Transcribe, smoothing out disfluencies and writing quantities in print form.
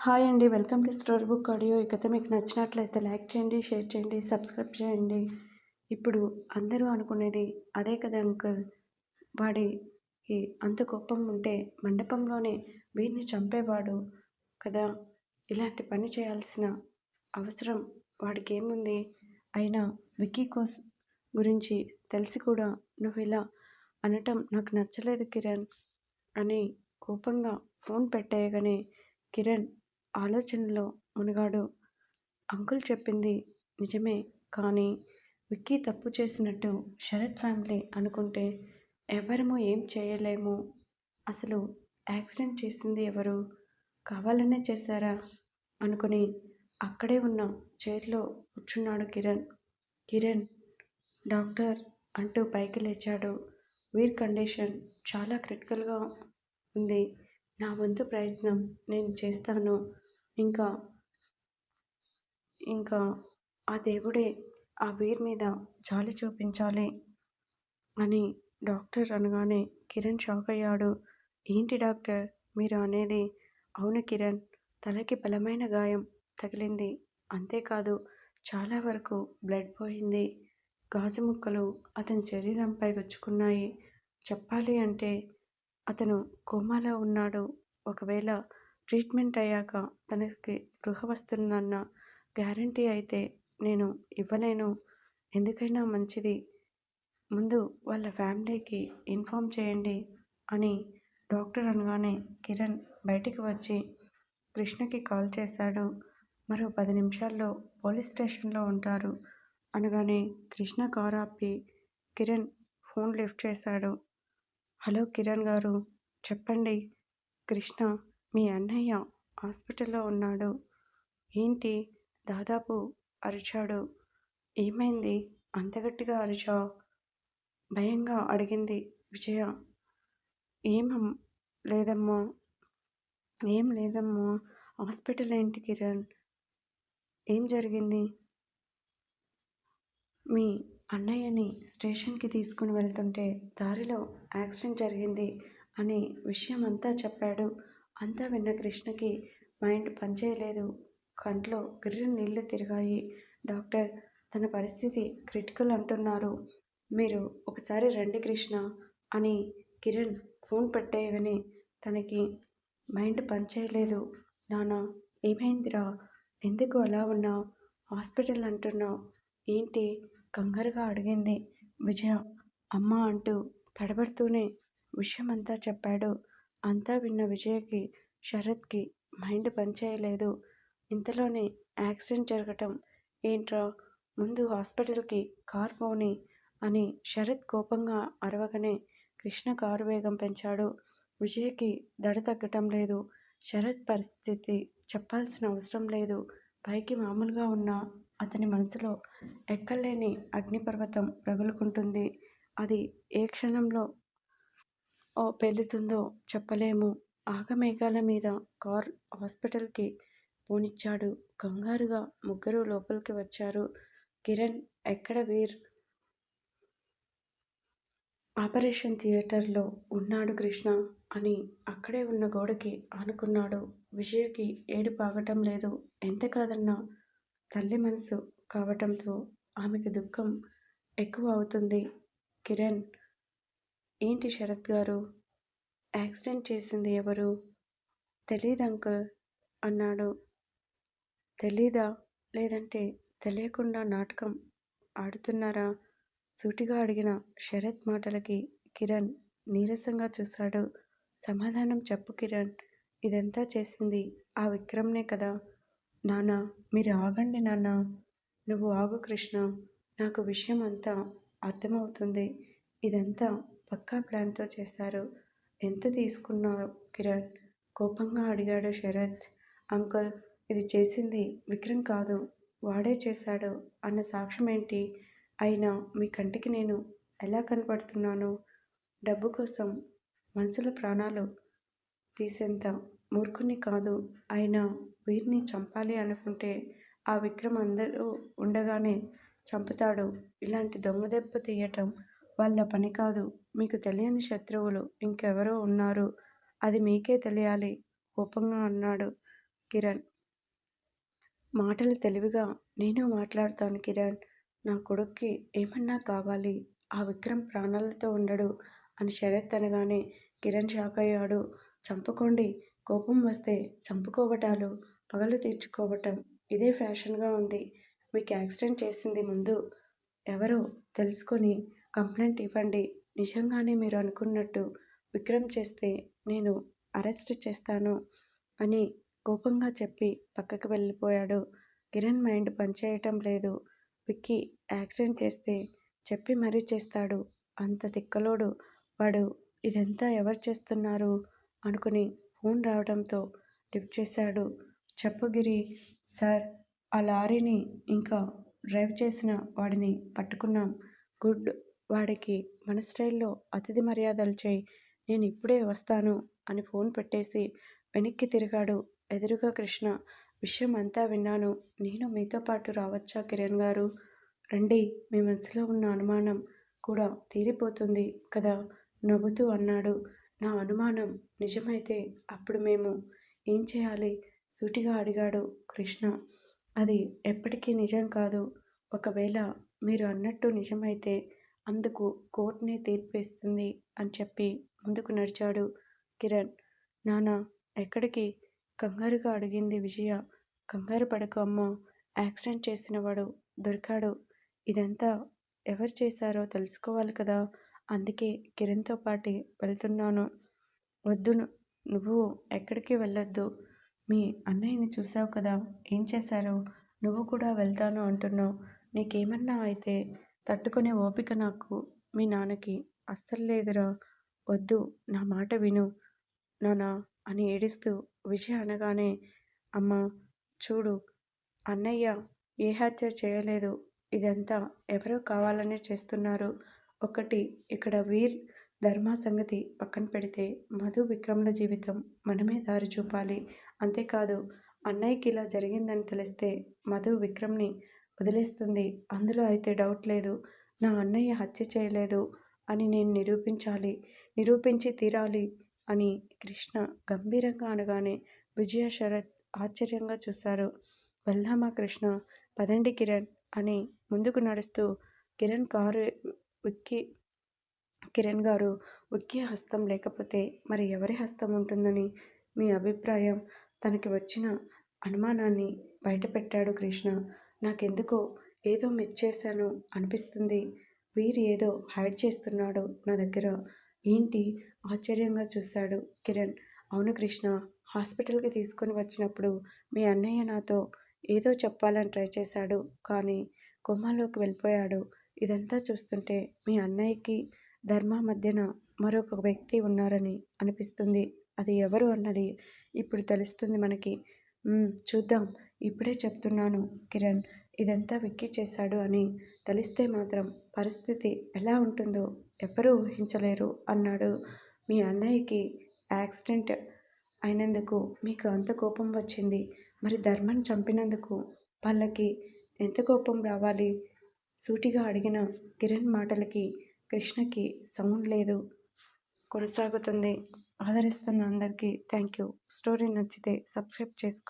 Hi అండి. Welcome to story book audio. ఈ కథ మీకు నచ్చినట్లయితే లైక్ చేయండి, షేర్ చేయండి, సబ్స్క్రైబ్ చేయండి. ఇప్పుడు అందరూ అనుకునేది అదే కదా అంకుల్. వాడికి అంత కోపం ఉంటే మండపంలోనే వీరిని చంపేవాడు కదా! ఇలాంటి పని చేయాల్సిన అవసరం వాడికేముంది? అయినా విక్కీ గురించి తెలిసి కూడా నువ్విలా అనటం నాకు నచ్చలేదు కిరణ్ అని కోపంగా ఫోన్ పెట్టేయగానే కిరణ్ ఆలోచనలో మునిగాడు. అంకుల్ చెప్పింది నిజమే, కానీ విక్కీ తప్పు చేసినట్టు శరత్ ఫ్యామిలీ అనుకుంటే ఎవరము ఏం చేయలేము. అసలు యాక్సిడెంట్ చేసింది ఎవరు? కావాలనే చేశారా? అనుకుని అక్కడే ఉన్న చైర్లో కూర్చున్నాడు కిరణ్. కిరణ్ డాక్టర్ అంటూ పైకి లేచాడు. వీర్ కండిషన్ చాలా క్రిటికల్గా ఉంది. నా వంతు ప్రయత్నం నేను చేస్తాను. ఇంకా ఇంకా ఆ దేవుడే ఆ వీర్ మీద జాలి చూపించాలి అని డాక్టర్ అనగానే కిరణ్ షాక్ అయ్యాడు. ఏంటి డాక్టర్ మీరు అనేది? అవును కిరణ్, తలకి బలమైన గాయం తగిలింది. అంతేకాదు చాలా వరకు బ్లడ్ పోయింది. గాజు ముక్కలు అతని శరీరంపై గుచ్చుకున్నాయి. చెప్పాలి అంటే అతను కోమాలో ఉన్నాడు. ఒకవేళ ట్రీట్మెంట్ అయ్యాక తనకి స్పృహ వస్తుందన్న గ్యారంటీ అయితే నేను ఇవ్వలేను. ఎందుకైనా మంచిది ముందు వాళ్ళ ఫ్యామిలీకి ఇన్ఫామ్ చేయండి అని డాక్టర్ అనగానే కిరణ్ బయటికి వచ్చి కృష్ణకి కాల్ చేశాడు. మరో 10 నిమిషాల్లో పోలీస్ స్టేషన్లో ఉంటారు అనగానే కృష్ణ కారు ఆపి కిరణ్ ఫోన్ లిఫ్ట్ చేశాడు. హలో కిరణ్ గారు, చెప్పండి. కృష్ణ, మీ అన్నయ్య హాస్పిటల్లో ఉన్నాడు. ఏంటి? దాదాపు అరిచాడు. ఏమైంది అంత గట్టిగా అరిచావు? భయంగా అడిగింది విజయ. ఏం లేదమ్మా, ఏం లేదమ్మా. హాస్పిటల్ ఏంటి కిరణ్? ఏం జరిగింది? మీ అన్నయ్యని స్టేషన్కి తీసుకుని వెళ్తుంటే దారిలో యాక్సిడెంట్ జరిగింది అని విషయం అంతా చెప్పాడు. అంతా విన్న కృష్ణకి మైండ్ పనిచేయలేదు. కంట్లో గిర్ర నీళ్లు తిరిగాయి. డాక్టర్, తన పరిస్థితి క్రిటికల్ అంటున్నారు. మీరు ఒకసారి రండి కృష్ణ అని కిరణ్ ఫోన్ పెట్టేయగానే తనకి మైండ్ పనిచేయలేదు. నాన్న, ఏమైందిరా? ఎందుకు అలా ఉన్నావు? హాస్పిటల్ అంటున్నావు ఏంటి? కంగారుగా అడిగింది విజయ. అమ్మ అంటూ తడబడుతూనే విషయమంతా చెప్పాడు. అంతా విన్న విజయకి శరత్కి మైండ్ పనిచేయలేదు. ఇంతలోనే యాక్సిడెంట్ జరగటం ఏంట్రా? ముందు హాస్పిటల్కి కార్ పోని అని శరత్ కోపంగా అరవగానే కృష్ణ కారు వేగం పెంచాడు. విజయకి దడ తగ్గటం లేదు. శరత్ పరిస్థితి చెప్పాల్సిన అవసరం లేదు. పైకి మామూలుగా ఉన్న అతని మనసులో ఎక్కలేని అగ్నిపర్వతం రగులుకుంటుంది. అది ఏ క్షణంలో పేలుతుందో చెప్పలేము. ఆగమేఘాల మీద కార్ హాస్పిటల్కి పోనిచ్చాడు. కంగారుగా ముగ్గురు లోపలికి వచ్చారు. కిరణ్, ఎక్కడ వీర్? ఆపరేషన్ థియేటర్లో ఉన్నాడు కృష్ణ అని అక్కడే ఉన్న గోడకి ఆనుకున్నాడు. విజయకి ఏడుపు ఆగటం లేదు. ఎంత కాదన్నా తల్లి మనసు కావటంతో ఆమెకు దుఃఖం ఎక్కువ అవుతుంది. కిరణ్, ఏంటి శరత్ గారు? యాక్సిడెంట్ చేసింది ఎవరు? తెలీదు అంకుల్ అన్నాడు. తెలీదా? లేదంటే తెలియకుండా నాటకం ఆడుతున్నారా? సూటిగా అడిగిన శరత్ మాటలకి కిరణ్ నీరసంగా చూశాడు. సమాధానం చెప్పు కిరణ్, ఇదంతా చేసింది ఆ విక్రమ్నే కదా? నాన్న, మీరు ఆగండి నాన్న. నువ్వు ఆగు కృష్ణ, నాకు విషయం అంతా అర్థమవుతుంది. ఇదంతా పక్కా ప్లాన్తో చేశారు. ఎంత తీసుకున్నావు కిరణ్? కోపంగా అడిగాడు శరత్. అంకుల్, ఇది చేసింది విక్రమ్ కాదు, వాడే చేశాడు అన్న సాక్ష్యం ఏంటి? అయినా మీ కంటికి నేను ఎలా కనపడుతున్నాను? డబ్బు కోసం మనుషుల ప్రాణాలు తీసేంత మూర్ఖుని కాదు. అయినా వీరిని చంపాలి అనుకుంటే ఆ విక్రమ్ అందరూ ఉండగానే చంపుతాడు. ఇలాంటి దొంగ దెబ్బ తీయటం వాళ్ళ పని కాదు. మీకు తెలియని శత్రువులు ఇంకెవరో ఉన్నారు. అది మీకే తెలియాలి కోపంగా అన్నాడు. కిరణ్. మాటలు తెలివిగా నేను మాట్లాడతాను కిరణ్. నా కొడుక్కి ఏమన్నా కావాలి. ఆ విక్రమ్ ప్రాణాలతో ఉండడు అని శరత్ అనగానే కిరణ్ షాక్ అయ్యాడు. చంపుకోండి, కోపం వస్తే చంపుకోవటాలు, పగలు తీర్చుకోవటం ఇదే ఫ్యాషన్గా ఉంది. మీకు యాక్సిడెంట్ చేసింది ముందు ఎవరో తెలుసుకొని కంప్లైంట్ ఇవ్వండి. నిజంగానే మీరు అనుకున్నట్టు విక్రమ్ చేస్తే నేను అరెస్ట్ చేస్తాను అని కోపంగా చెప్పి పక్కకు వెళ్ళిపోయాడు. కిరణ్ మైండ్ పనిచేయటం లేదు. విక్కీ యాక్సిడెంట్ చేస్తే చెప్పి మరీ చేస్తాడు. అంత తిక్కలోడు వాడు. ఇదంతా ఎవరు చేస్తున్నారు అనుకుని ఫోన్ రావడంతో లిఫ్ట్ చేశాడు. చెప్పు గిరి. సార్, ఆ లారీని ఇంకా డ్రైవ్ చేసిన వాడిని పట్టుకున్నాం. గుడ్. వాడికి మన స్టైల్లో అతిథి మర్యాదలు చేయి. నేను ఇప్పుడే వస్తాను అని ఫోన్ పెట్టేసి వెనక్కి తిరిగాడు. ఎదురుగా కృష్ణ. విషయం అంతా విన్నాను. నేను మీతో పాటు రావచ్చా కిరణ్ గారు? రండి. మీ మనసులో ఉన్న అనుమానం కూడా తీరిపోతుంది కదా నవ్వుతూ అన్నాడు. నా అనుమానం నిజమైతే అప్పుడు మేము ఏం చేయాలి? సూటిగా అడిగాడు కృష్ణ. అది ఎప్పటికీ నిజం కాదు. ఒకవేళ మీరు అన్నట్టు నిజమైతే అందుకు కోర్టునే తీర్పు ఇస్తుంది అని చెప్పి ముందుకు నడిచాడు కిరణ్. నానా, ఎక్కడికి? కంగారుగా అడిగింది విజయ. కంగారు పడకు అమ్మా. యాక్సిడెంట్ చేసినవాడు దొరికాడు. ఇదంతా ఎవరు చేశారో తెలుసుకోవాలి కదా. అందుకే కిరణ్తో పాటు వెళ్తున్నాను. వద్దు, నువ్వు ఎక్కడికి వెళ్ళొద్దు. మీ అన్నయ్యని చూసావు కదా ఏం చేశారో. నువ్వు కూడా వెళ్తాను అంటున్నావు. నీకేమన్నా అయితే తట్టుకునే ఓపిక నాకు మీ నాన్నకి అస్సలు లేదురా. వద్దు, నా మాట విను నానా అని ఏడుస్తూ విజయ అనగానే, అమ్మా చూడు, అన్నయ్య ఏ హత్య చేయలేదు. ఇదంతా ఎవరో కావాలనే చేస్తున్నారు. ఒకటి ఇక్కడ వీర్ ధర్మ సంగతి పక్కన పెడితే మధు విక్రమ్ల జీవితం మనమే దారి చూపాలి. అంతేకాదు, అన్నయ్యకి ఇలా జరిగిందని తెలిస్తే మధు విక్రమ్ని వదిలేస్తుంది. అందులో అయితే డౌట్ లేదు. నా అన్నయ్య హత్య చేయలేదు అని నేను నిరూపించాలి, నిరూపించి తీరాలి అని కృష్ణ గంభీరంగా అనగానే విజయ, శరత్ ఆశ్చర్యంగా చూశారు. వెళ్దామా కృష్ణ? పదండి కిరణ్ అని ముందుకు నడుస్తూ కిరణ్ కారు విక్కీ. కిరణ్ గారు, విక్కీ హస్తం లేకపోతే మరి ఎవరి హస్తం ఉంటుందని మీ అభిప్రాయం? తనకి వచ్చిన అనుమానాన్ని బయటపెట్టాడు కృష్ణ. నాకెందుకో ఏదో మిస్ చేశాను అనిపిస్తుంది. వీరు ఏదో హైడ్ చేస్తున్నాడు నా దగ్గర. ఏంటి? ఆశ్చర్యంగా చూశాడు కిరణ్. అవును కృష్ణ, హాస్పిటల్కి తీసుకొని వచ్చినప్పుడు మీ అన్నయ్య నాతో ఏదో చెప్పాలని ట్రై చేశాడు, కానీ కోమాలోకి వెళ్ళిపోయాడు. ఇదంతా చూస్తుంటే మీ అన్నయ్యకి ధర్మ మధ్యన మరొక వ్యక్తి ఉన్నారని అనిపిస్తుంది. అది ఎవరు అన్నది ఇప్పుడు తెలుస్తుంది మనకి. చూద్దాం. ఇప్పుడే చెప్తున్నాను కిరణ్, ఇదంతా విక్కీ చేశాడు అని తెలిస్తే మాత్రం పరిస్థితి ఎలా ఉంటుందో ఎవ్వరూ ఊహించలేరు అన్నాడు. మీ అన్నయ్యకి యాక్సిడెంట్ అయినందుకు మీకు అంత కోపం వచ్చింది. మరి ధర్మని చంపినందుకు వాళ్ళకి ఎంత కోపం రావాలి? సూటిగా అడిగిన కిరణ్ మాటలకి కృష్ణకి సౌండ్ లేదు. కొనసాగుతుంది. ఆదరిస్తున్న అందరికీ థ్యాంక్ యూ. స్టోరీ నచ్చితే సబ్స్క్రైబ్ చేసుకో.